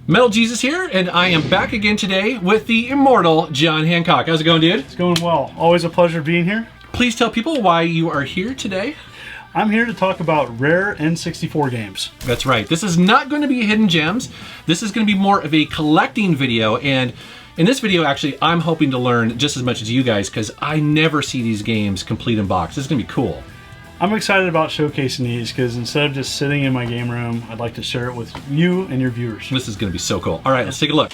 Metal Jesus here, and I am back again today with the Immortal John Hancock. How's it going, dude? It's going well. Always a pleasure being here. Please tell people why you are here today. I'm here to talk about rare N64 games. That's right. This is not going to be hidden gems. This is going to be more of a collecting video, and in this video, actually, I'm hoping to learn just as much as you guys, because I never see these games complete in box. This is going to be cool. I'm excited about showcasing these because instead of just sitting in my game room, I'd like to share it with you and your viewers. This is going to be so cool. All right, let's take a look.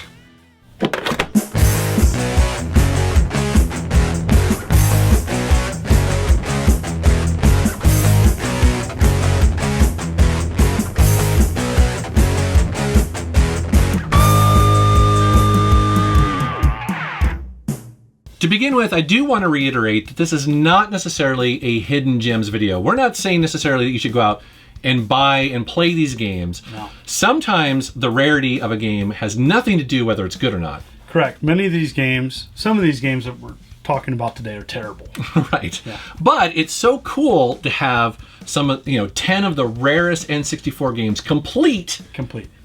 To begin with, I do want to reiterate that this is not necessarily a hidden gems video. We're not saying necessarily that you should go out and buy and play these games. No. Sometimes the rarity of a game has nothing to do whether it's good or not. Correct. Many of these games, some of these games that we're talking about today are terrible. Right. Yeah. But it's so cool to have some, 10 of the rarest N64 games complete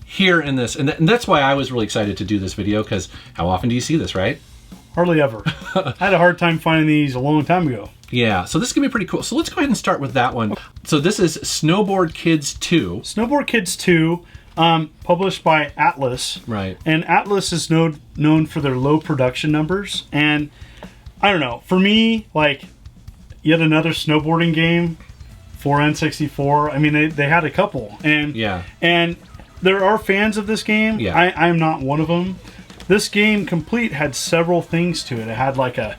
here in this. And that's why I was really excited to do this video, because how often do you see this, right? Hardly ever. I had a hard time finding these a long time ago. Yeah, so this is going to be pretty cool. So let's go ahead and start with that one. So this is Snowboard Kids 2. Snowboard Kids 2, published by Atlas. Right. And Atlas is known for their low production numbers. And I don't know, for me, like, yet another snowboarding game for N64. I mean, they had a couple. And, yeah. And there are fans of this game. Yeah. I'm not one of them. This game complete had several things to it. It had like a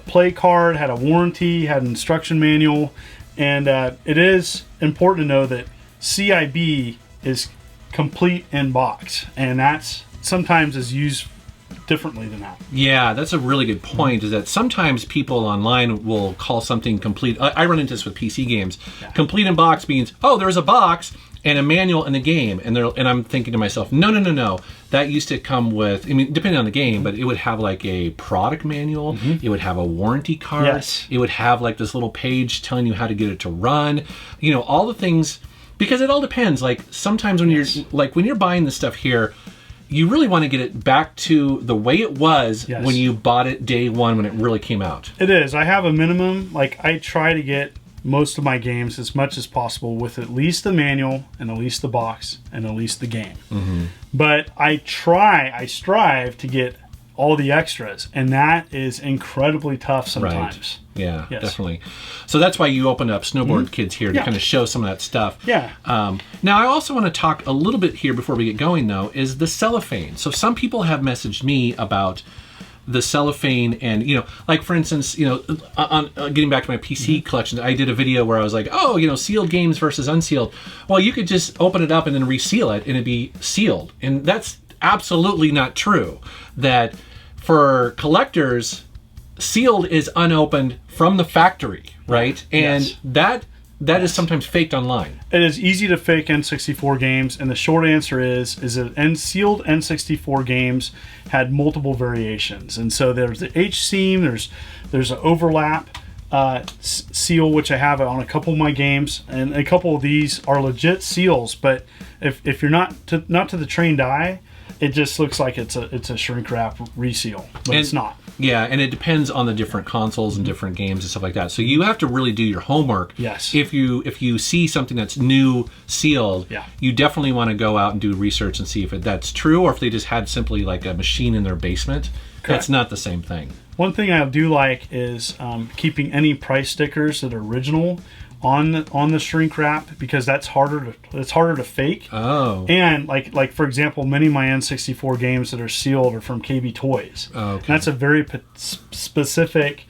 play card, had a warranty, had an instruction manual, and it is important to know that CIB is complete in box, and that's sometimes is used differently than that. Yeah, that's a really good point, is that sometimes people online will call something complete. I run into this with PC games. Yeah. Complete in box means, oh, there's a box and a manual in the game, and I'm thinking to myself, no. That used to come with, I mean, depending on the game, but it would have like a product manual, it would have a warranty card, yes. It would have like this little page telling you how to get it to run, all the things, because it all depends. Like sometimes when you're buying this stuff here, you really want to get it back to the way it was when you bought it day one when it really came out. It is. I have a minimum, like I try to get most of my games as much as possible with at least the manual and at least the box and at least the game. But I strive to get all the extras, and that is incredibly tough sometimes. Right. Yeah, definitely. So that's why you opened up Snowboard Kids here to kind of show some of that stuff. Yeah. Now I also want to talk a little bit here before we get going, though, is the cellophane. So some people have messaged me about the cellophane, and like for instance, on getting back to my PC collection, I did a video where I was like, oh, sealed games versus unsealed. Well, you could just open it up and then reseal it and it'd be sealed, and that's absolutely not true. That for collectors, sealed is unopened from the factory, right? And that is sometimes faked online. It is easy to fake N64 games, and the short answer is that sealed N64 games had multiple variations. And so there's the H-seam, there's an overlap seal, which I have on a couple of my games, and a couple of these are legit seals. But if you're not to the trained eye, it just looks like it's a shrink wrap reseal, but it's not. Yeah, and it depends on the different consoles and different games and stuff like that. So you have to really do your homework. Yes. If you see something that's new sealed, you definitely want to go out and do research and see if that's true, or if they just had simply like a machine in their basement. Correct. That's not the same thing. One thing I do like is keeping any price stickers that are original on the shrink wrap, because that's harder to fake. Oh. And like for example, many of my N64 games that are sealed are from KB Toys. Oh, okay. And that's a very specific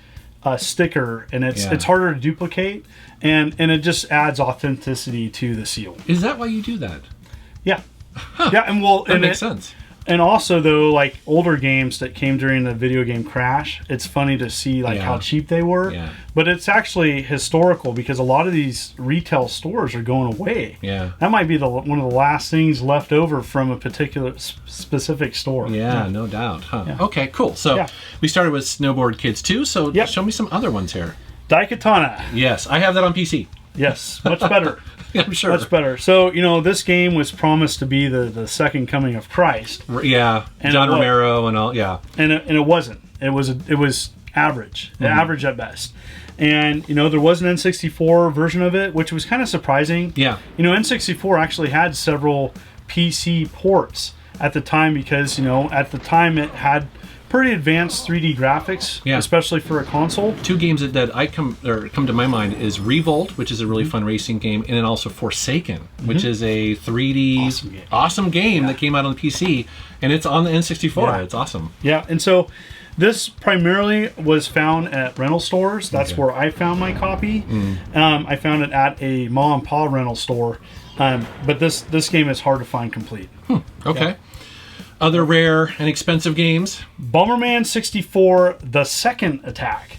sticker, and it's harder to duplicate, and it just adds authenticity to the seal. Is that why you do that? Yeah. Huh. Yeah, and that makes sense. And also, though, like older games that came during the video game crash, it's funny to see like how cheap they were. Yeah. But it's actually historical, because a lot of these retail stores are going away. Yeah. That might be one of the last things left over from a particular specific store. Yeah, no doubt. Huh. Yeah. Okay, cool. So we started with Snowboard Kids 2. So show me some other ones here. Daikatana. Yes, I have that on PC. Yes, much better. I'm sure. Much better. So, this game was promised to be the second coming of Christ. Yeah, and John Romero and all, yeah. And it wasn't. It was average, average at best. And, there was an N64 version of it, which was kind of surprising. Yeah. N64 actually had several PC ports at the time because, at the time it had pretty advanced 3D graphics, especially for a console. Two games that come to my mind is Revolt, which is a really fun racing game, and then also Forsaken, which is a 3D awesome game that came out on the PC, and it's on the N64. Yeah. It's awesome. Yeah, and so this primarily was found at rental stores. That's where I found my copy. I found it at a mom and pop rental store, but this game is hard to find complete. Okay. Yeah. Other rare and expensive games? Bomberman 64, The Second Attack.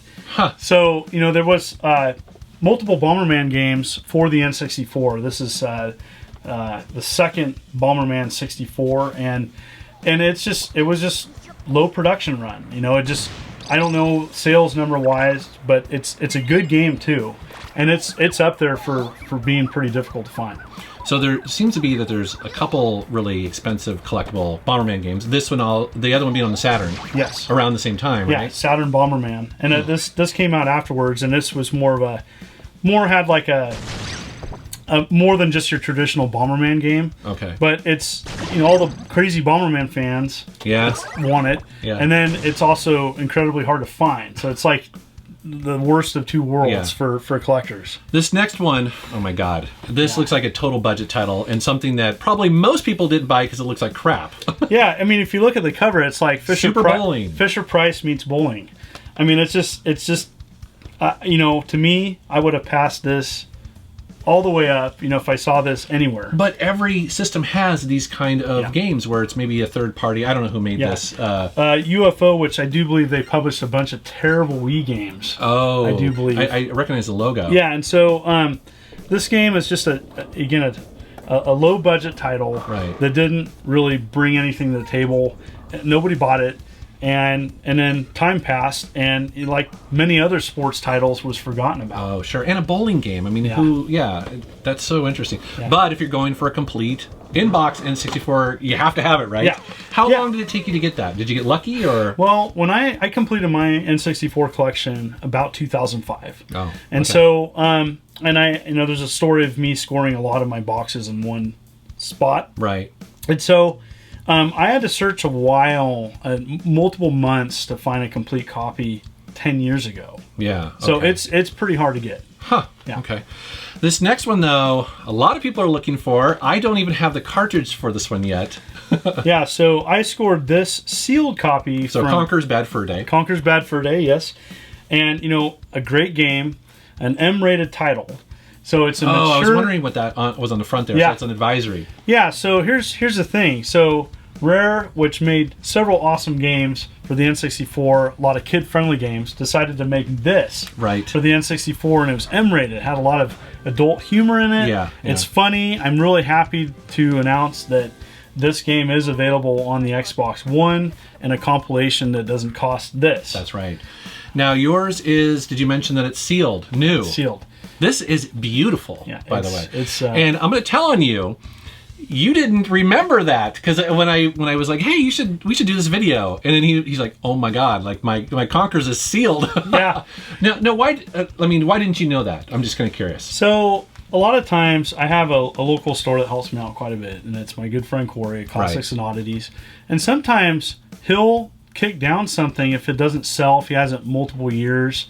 So, there was multiple Bomberman games for the N64. This is the second Bomberman 64, and it was just low production run. I don't know sales number wise, but it's a good game too, and it's up there for being pretty difficult to find. So there seems to be that there's a couple really expensive collectible Bomberman games. This one, the other one being on the Saturn. Yes. Around the same time, right? Yeah, Saturn Bomberman, and this came out afterwards, and this was more like a more than just your traditional Bomberman game. Okay. But it's all the crazy Bomberman fans want it, and then it's also incredibly hard to find. So it's like the worst of two worlds for collectors. This next one, oh my god, this looks like a total budget title and something that probably most people didn't buy because it looks like crap. Yeah, I mean, if you look at the cover, it's like Bowling. Fisher Price meets bowling. I mean, it's just to me, I would have passed this all the way up, if I saw this anywhere. But every system has these kind of games where it's maybe a third party. I don't know who made this. UFO, which I do believe they published a bunch of terrible Wii games. Oh. I do believe. I recognize the logo. Yeah, and so this game is just a low budget title that didn't really bring anything to the table. Nobody bought it. And then time passed, and like many other sports titles, was forgotten about. Oh, sure. And a bowling game. I mean, that's so interesting. Yeah. But if you're going for a complete in-box N64, you have to have it, right? Yeah. How long did it take you to get that? Did you get lucky, or? Well, when I completed my N64 collection about 2005. Oh. And so, and there's a story of me scoring a lot of my boxes in one spot. Right. And so, I had to search a while, multiple months, to find a complete copy 10 years ago. Yeah. Okay. So it's pretty hard to get. Huh. Yeah. Okay. This next one, though, a lot of people are looking for. I don't even have the cartridge for this one yet. Yeah, so I scored this sealed copy from Conker's Bad Fur Day. Conker's Bad Fur Day, yes. And, a great game, an M-rated title. So it's a mature... I was wondering what that was on the front there. Yeah. So it's an advisory. Yeah, so here's the thing. So Rare, which made several awesome games for the N64, a lot of kid-friendly games, decided to make this for the N64, and it was M-rated. It had a lot of adult humor in it. Yeah. It's funny. I'm really happy to announce that this game is available on the Xbox One in a compilation that doesn't cost this. That's right. Now, yours is, did you mention that it's sealed? New. It's sealed. This is beautiful, by the way. It's and I'm going to tell on you, you didn't remember that, because when I was like, hey, we should do this video, and then he's like, oh my god, like my Conker's is sealed. Yeah. No, why didn't you know that? I'm just kind of curious. So a lot of times I have a local store that helps me out quite a bit, and it's my good friend Corey, Classics and Oddities, and sometimes he'll kick down something if it doesn't sell, if he hasn't multiple years.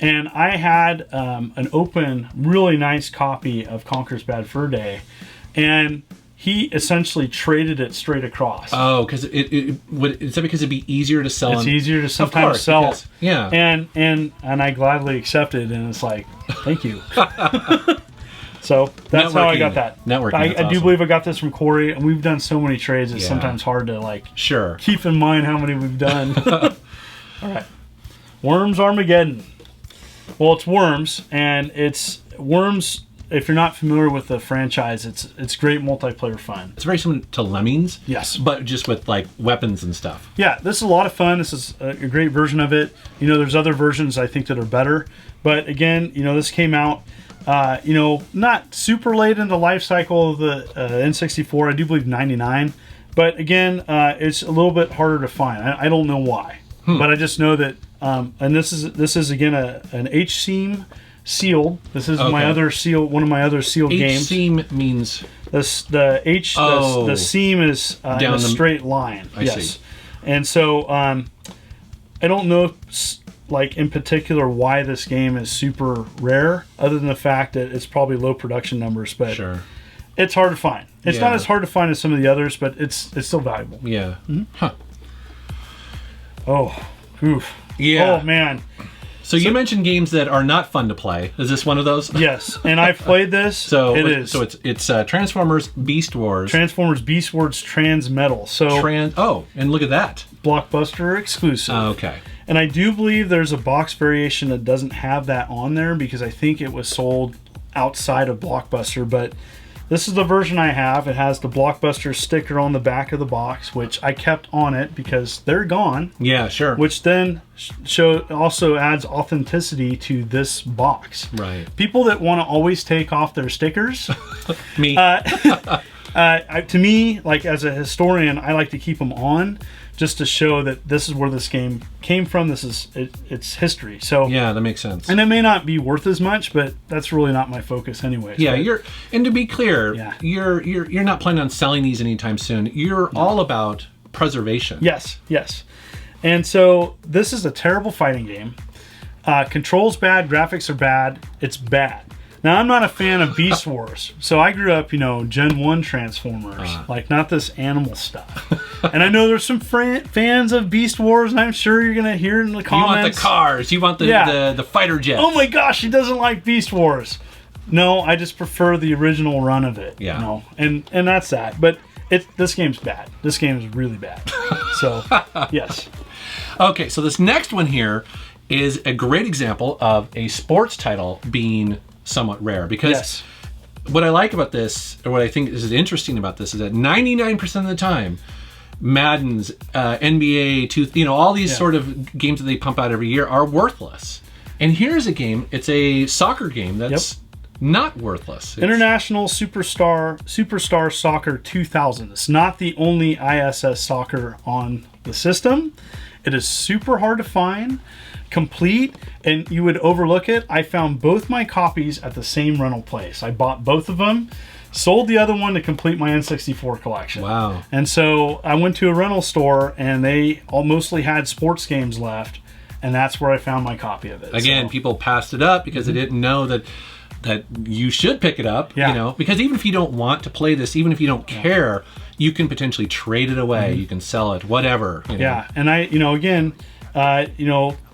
And I had an open, really nice copy of Conker's Bad Fur Day, and he essentially traded it straight across. Oh, because is that because it'd be easier to sell? It's easier to sometimes sell. Because, yeah. And I gladly accepted, and it's like, thank you. So that's how I got that. Networking. I do believe I got this from Corey, and we've done so many trades. It's sometimes hard to keep in mind how many we've done. All right, Worms Armageddon. Well, it's Worms, and it's Worms. If you're not familiar with the franchise, it's great multiplayer fun. It's very similar to Lemmings. Yes. But just with like weapons and stuff. Yeah, this is a lot of fun. This is a great version of it. There's other versions I think that are better. But again, this came out Not super late in the life cycle of the N64. I do believe 99. But again, it's a little bit harder to find. I don't know why. But I just know that, and this is again an H-seam sealed. This is my other seal, one of my other sealed games. H-seam means the seam is down in a straight line. I see. And so I don't know, like in particular, why this game is super rare, other than the fact that it's probably low production numbers. But sure. It's hard to find. It's not as hard to find as some of the others, but it's still valuable. Yeah. Mm-hmm. Huh. Oh, oof. Yeah. Oh, man. So you mentioned games that are not fun to play. Is this one of those? Yes, and I've played this. So it is. So it's Transformers Beast Wars. Transformers Beast Wars Transmetals. So and look at that. Blockbuster exclusive. Okay. And I do believe there's a box variation that doesn't have that on there because I think it was sold outside of Blockbuster, but this is the version I have. It has the Blockbuster sticker on the back of the box, which I kept on it because they're gone. Yeah, sure. Which then also adds authenticity to this box. Right. People that want to always take off their stickers. Me. To me, like as a historian, I like to keep them on just to show that this is where this game came from. This is it's history. So yeah, that makes sense. And it may not be worth as much, but that's really not my focus anyway. Yeah, and to be clear, you're not planning on selling these anytime soon. You're all about preservation. Yes. And so this is a terrible fighting game. Controls bad, graphics are bad. It's bad. Now, I'm not a fan of Beast Wars, so I grew up, Gen 1 Transformers, like not this animal stuff. And I know there's some fans of Beast Wars, and I'm sure you're going to hear it in the comments. You want the cars, you want the fighter jets. Oh my gosh, he doesn't like Beast Wars. No, I just prefer the original run of it. Yeah. And that's that. But this game's bad. This game is really bad. So, yes. Okay, so this next one here is a great example of a sports title being somewhat rare, because what I like about this, or what I think is interesting about this, is that 99% of the time, Madden's, NBA, all these sort of games that they pump out every year are worthless. And here's a game, it's a soccer game that's not worthless. International Superstar Soccer 2000. It's not the only ISS soccer on the system. It is super hard to find, complete, and you would overlook it. I found both my copies at the same rental place. I bought both of them, sold the other one to complete my N64 collection. Wow. And so I went to a rental store, and they mostly had sports games left, and that's where I found my copy of it. Again, people passed it up because they didn't know that you should pick it up, because even if you don't want to play this, even if you don't care, you can potentially trade it away, you can sell it, whatever. Yeah, and I, again,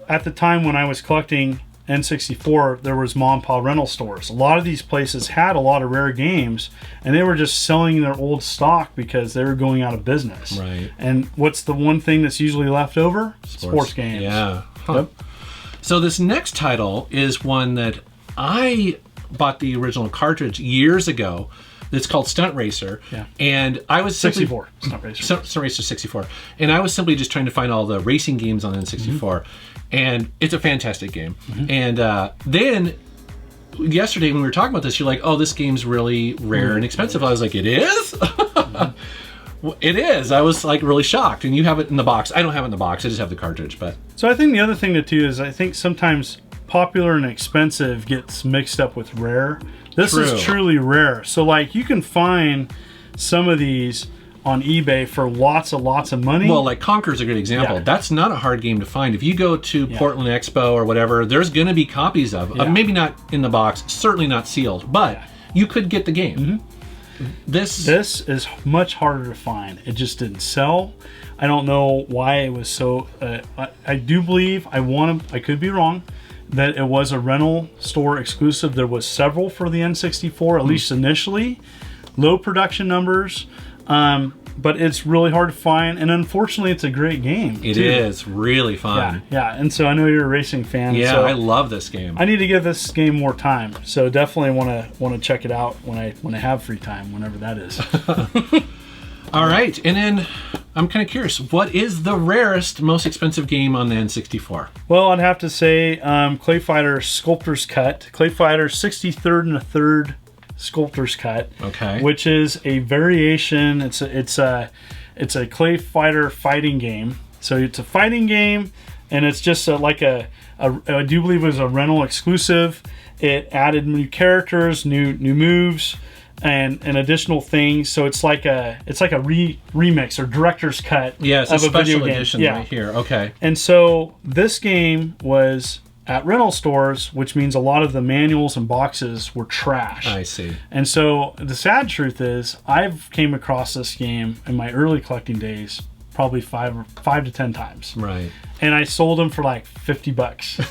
at the time when I was collecting N64, there was mom and pop rental stores. A lot of these places had a lot of rare games, and they were just selling their old stock because they were going out of business. Right. And what's the one thing that's usually left over? Sports games. Yeah. Huh. Yep. So this next title is one that I bought the original cartridge years ago. It's called Stunt Racer. Yeah. And I was simply 64. Stunt Racer. Stunt Racer 64. And I was simply just trying to find all the racing games on N64. And it's a fantastic game. And then yesterday when we were talking about this, you're like, oh, this game's really rare and expensive. I was like, it is? It is. I was like really shocked. And you have it in the box. I don't have it in the box. I just have the cartridge. But so I think the other thing to too is I think sometimes popular and expensive gets mixed up with rare. This is truly rare. So like you can find some of these on eBay for lots of money. Well, like Conker's a good example. That's not a hard game to find. If you go to Portland Expo or whatever, there's going to be copies of maybe not in the box, certainly not sealed, but you could get the game. This is much harder to find. It just didn't sell. I don't know why it was so. I do believe I could be wrong, that it was a rental store exclusive. There was several for the N64, at least initially. Low production numbers, but it's really hard to find. And unfortunately, it's a great game. It is really fun. Yeah. And so I know you're a racing fan. Yeah, so I love this game. I need to give this game more time. So definitely want to check it out when I have free time, whenever that is. All right, and then I'm kind of curious. What is the rarest, most expensive game on the N64? Well, I'd have to say ClayFighter Sculptor's Cut. ClayFighter 63rd and a third Sculptor's Cut. Okay. Which is a variation. It's a ClayFighter fighting game. So it's a fighting game, and it's just I do believe it was a rental exclusive. It added new characters, new moves, and additional things. So it's like a remix or director's cut. Yeah, it's of a a video special game. edition right here. Okay. And so this game was at rental stores, which means a lot of the manuals and boxes were trash. I see. And so the sad truth is, I've came across this game in my early collecting days probably 5 to 10 times. Right. And I sold them for like $50.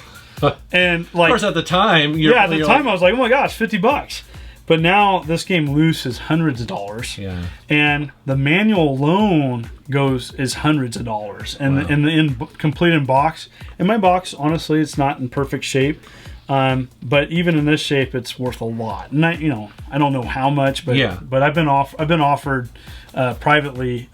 And like, of course, at the time, at the time I was like, oh my gosh, $50. But now this game loose is hundreds of dollars. Yeah. And the manual alone is hundreds of dollars. And Wow. in complete in box. In my box, honestly, it's not in perfect shape. But even in this shape, it's worth a lot. And I don't know how much, but I've been offered privately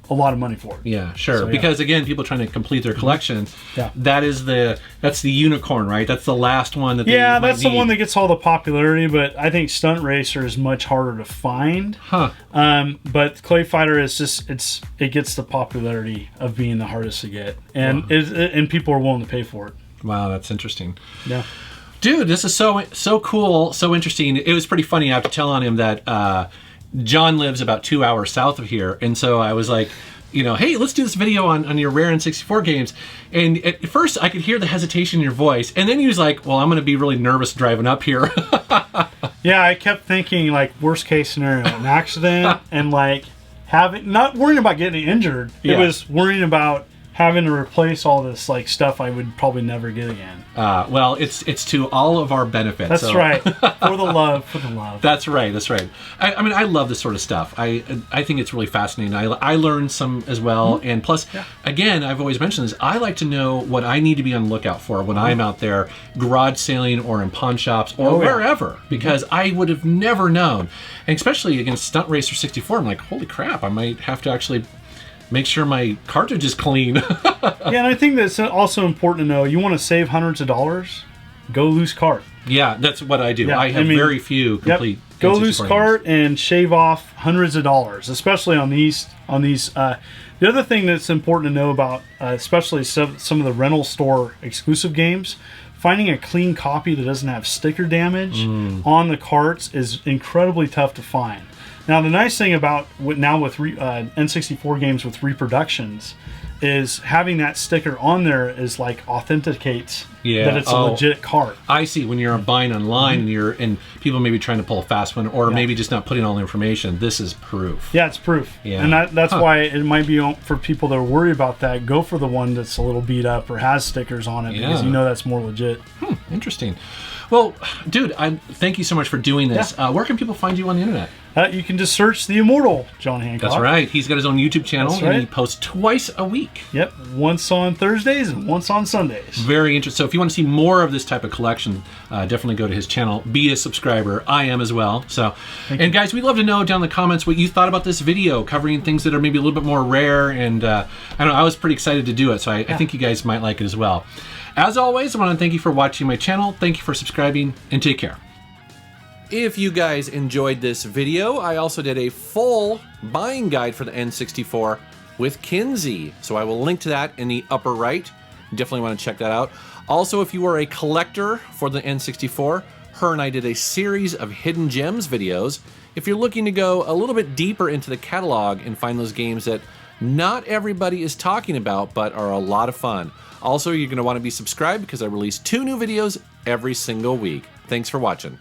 a lot of money for it. Yeah, sure. So, yeah. Because again, people trying to complete their collection. Yeah. That's the unicorn, right? That's the last one that. Yeah, they that's might the one need. that gets all the popularity. But I think Stunt Racer is much harder to find. Huh. But ClayFighter is just it gets the popularity of being the hardest to get, and and people are willing to pay for it. Wow, that's interesting. Yeah. Dude, this is so cool, so interesting. It was pretty funny. I have to tell on him that John lives about 2 hours south of here, and so I was like, hey, let's do this video on your rare N64 games. And at first, I could hear the hesitation in your voice, and then he was like, "Well, I'm going to be really nervous driving up here." Yeah, I kept thinking like worst case scenario, an accident, and like not worrying about getting injured. Yeah. It was worrying about having to replace all this like stuff I would probably never get again. Well, it's to all of our benefit. That's right. For the love. That's right. I mean, I love this sort of stuff. I think it's really fascinating. I learned some as well, and plus, again, I've always mentioned this. I like to know what I need to be on the lookout for when I'm out there garage sailing or in pawn shops or wherever, because I would have never known. And especially against Stunt Racer 64, I'm like, holy crap! I might have to actually make sure my cartridge is clean. Yeah, and I think that's also important to know. You want to save hundreds of dollars? Go loose cart. Yeah, that's what I do. Yeah, I have very few complete. Go N64 loose games. cart and shave off hundreds of dollars, especially on these. The other thing that's important to know about, especially some of the rental store exclusive games, finding a clean copy that doesn't have sticker damage on the carts is incredibly tough to find. Now, the nice thing about N64 games with reproductions is having that sticker on there is like authenticates that it's a legit cart. I see. When you're buying online and people may be trying to pull a fast one, or maybe just not putting all the information, this is proof. Yeah, it's proof. Yeah. And that's why it might be for people that are worried about that, go for the one that's a little beat up or has stickers on it because that's more legit. Interesting. Well, dude, thank you so much for doing this. Yeah. Where can people find you on the internet? You can just search the Immortal John Hancock. That's right. He's got his own YouTube channel, That's right. and he posts twice a week. Yep, once on Thursdays and once on Sundays. Very interesting. So if you want to see more of this type of collection, definitely go to his channel. Be a subscriber. I am as well. So, and guys, we'd love to know down in the comments what you thought about this video, covering things that are maybe a little bit more rare. And I don't know, I was pretty excited to do it, so I think you guys might like it as well. As always, I want to thank you for watching my channel. Thank you for subscribing, and take care. If you guys enjoyed this video, I also did a full buying guide for the N64 with Kinsey. So I will link to that in the upper right. You definitely want to check that out. Also, if you are a collector for the N64, her and I did a series of hidden gems videos. If you're looking to go a little bit deeper into the catalog and find those games that not everybody is talking about but are a lot of fun. Also, you're going to want to be subscribed because I release 2 new videos every single week. Thanks for watching.